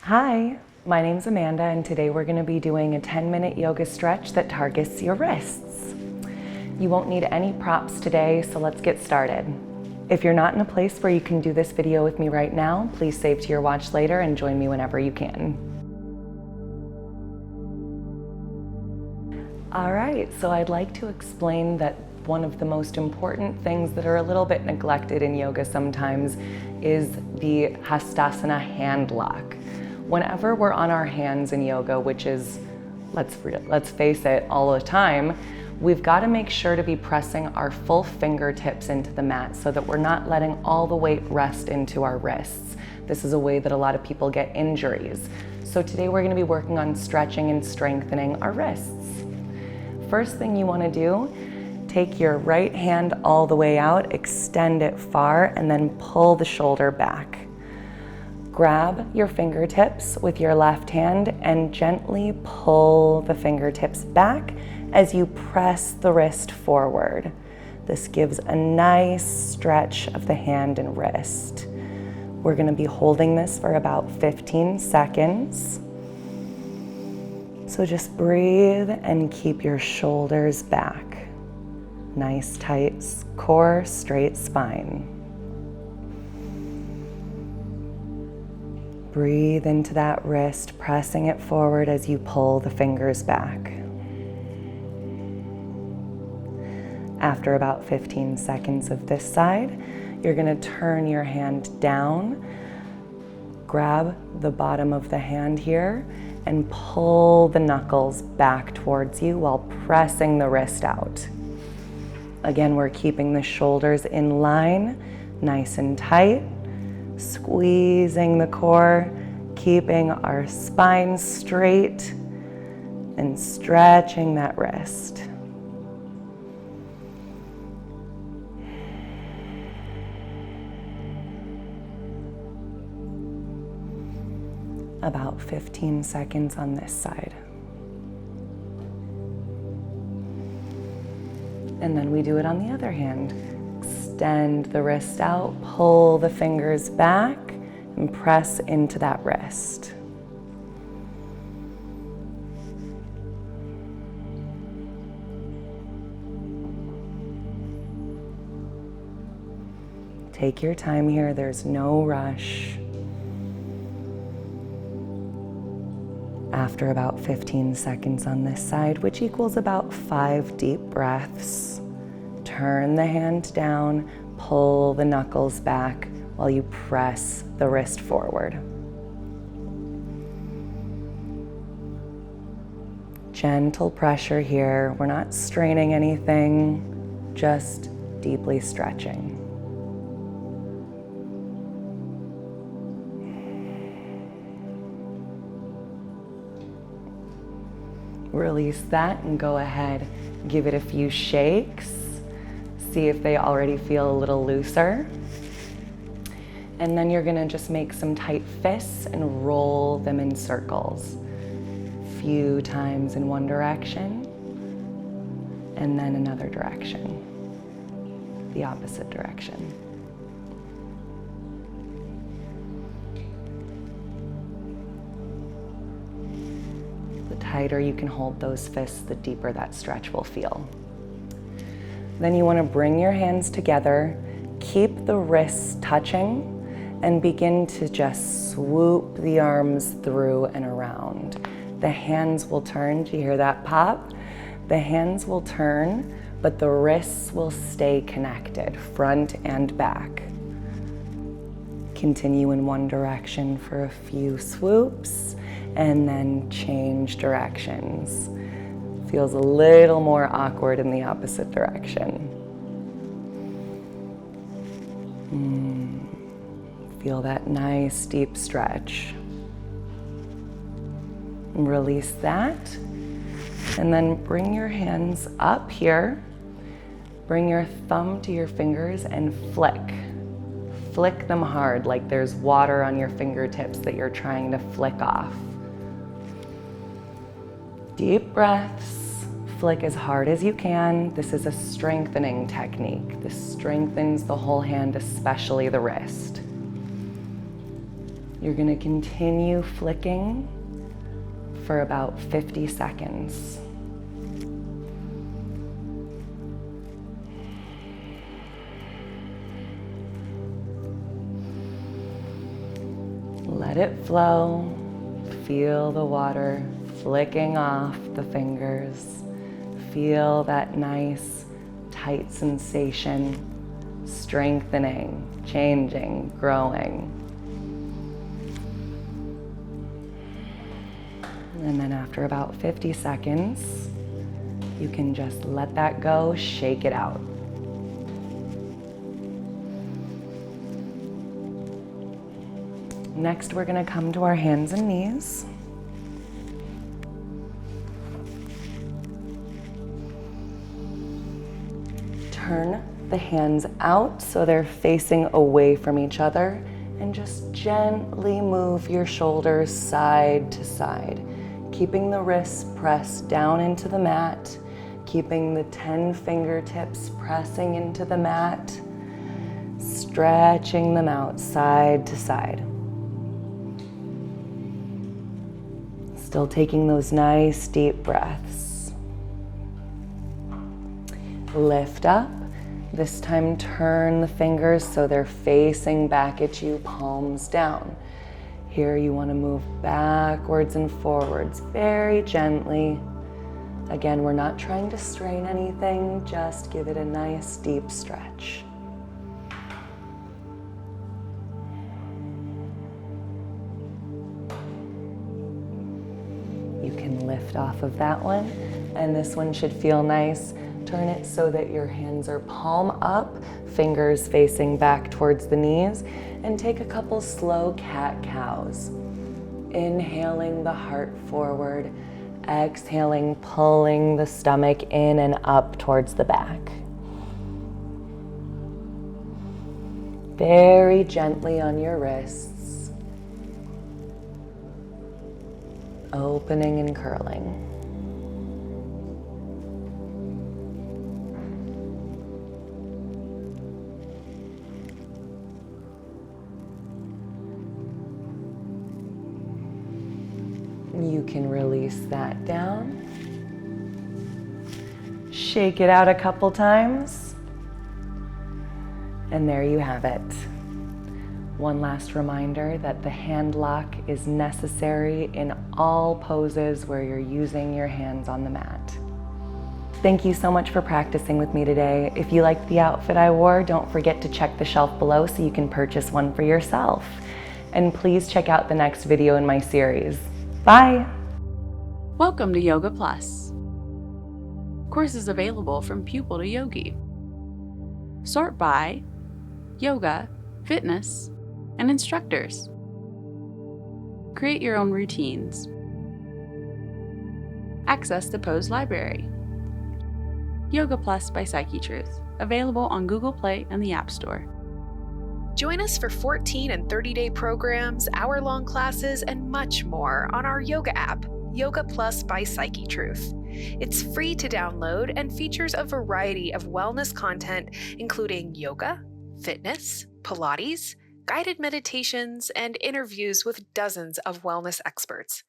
Hi, my name's Amanda, and today we're going to be doing a 10-minute yoga stretch that targets your wrists. You won't need any props today, so let's get started. If you're not in a place where you can do this video with me right now, please save to your watch later and join me whenever you can. All right, so I'd like to explain that one of the most important things that are a little bit neglected in yoga sometimes is the Hastasana hand lock. Whenever we're on our hands in yoga, which is, let's face it, all the time, we've got to make sure to be pressing our full fingertips into the mat so that we're not letting all the weight rest into our wrists. This is a way that a lot of people get injuries. So today we're going to be working on stretching and strengthening our wrists. First thing you want to do, take your right hand all the way out, extend it far, and then pull the shoulder back. Grab your fingertips with your left hand and gently pull the fingertips back as you press the wrist forward. This gives a nice stretch of the hand and wrist. We're going to be holding this for about 15 seconds. So just breathe and keep your shoulders back. Nice tight core, straight spine. Breathe into that wrist, pressing it forward as you pull the fingers back. After about 15 seconds of this side, you're going to turn your hand down, grab the bottom of the hand here, and pull the knuckles back towards you while pressing the wrist out. Again, we're keeping the shoulders in line, nice and tight, squeezing the core, keeping our spine straight, and stretching that wrist. About 15 seconds on this side. And then we do it on the other hand. Extend the wrist out, pull the fingers back, and press into that wrist. Take your time here, there's no rush. After about 15 seconds on this side, which equals about 5 deep breaths, turn the hand down, pull the knuckles back while you press the wrist forward. Gentle pressure here. We're not straining anything, just deeply stretching. Release that and go ahead, give it a few shakes. See if they already feel a little looser. And then you're gonna just make some tight fists and roll them in circles. Few times in one direction, and then another direction, the opposite direction. The tighter you can hold those fists, the deeper that stretch will feel. Then you want to bring your hands together, keep the wrists touching, and begin to just swoop the arms through and around. The hands will turn. Do you hear that pop? The hands will turn, but the wrists will stay connected, front and back. Continue in one direction for a few swoops, and then change directions. Feels a little more awkward in the opposite direction. Feel that nice deep stretch. Release that, and then bring your hands up here. Bring your thumb to your fingers and flick. Flick them hard, like there's water on your fingertips that you're trying to flick off. Deep breaths. Flick as hard as you can. This is a strengthening technique. This strengthens the whole hand, especially the wrist. You're going to continue flicking for about 50 seconds. Let it flow. Feel the water flicking off the fingers. Feel that nice, tight sensation, strengthening, changing, growing. And then after about 50 seconds, you can just let that go, shake it out. Next, we're going to come to our hands and knees. Turn the hands out so they're facing away from each other, and just gently move your shoulders side to side, keeping the wrists pressed down into the mat, keeping the 10 fingertips pressing into the mat, stretching them out side to side. Still taking those nice deep breaths. Lift up. This time turn the fingers so they're facing back at you, palms down. Here you want to move backwards and forwards very gently. Again, we're not trying to strain anything, just give it a nice deep stretch. You can lift off of that one, and this one should feel nice. Turn it so that your hands are palm up, fingers facing back towards the knees, and take a couple slow cat-cows. Inhaling the heart forward, exhaling, pulling the stomach in and up towards the back. Very gently on your wrists. Opening and curling. You can release that down. Shake it out a couple times. And there you have it. One last reminder that the hand lock is necessary in all poses where you're using your hands on the mat. Thank you so much for practicing with me today. If you liked the outfit I wore, don't forget to check the shelf below so you can purchase one for yourself. And please check out the next video in my series. Bye! Welcome to Yoga Plus. Courses available from pupil to yogi. Sort by yoga, fitness, and instructors. Create your own routines. Access the pose library. Yoga Plus by Psyche Truth, available on Google Play and the App Store. Join us for 14 and 30-day programs, hour-long classes, and much more on our yoga app, Yoga Plus by Psyche Truth. It's free to download and features a variety of wellness content, including yoga, fitness, Pilates, guided meditations, and interviews with dozens of wellness experts.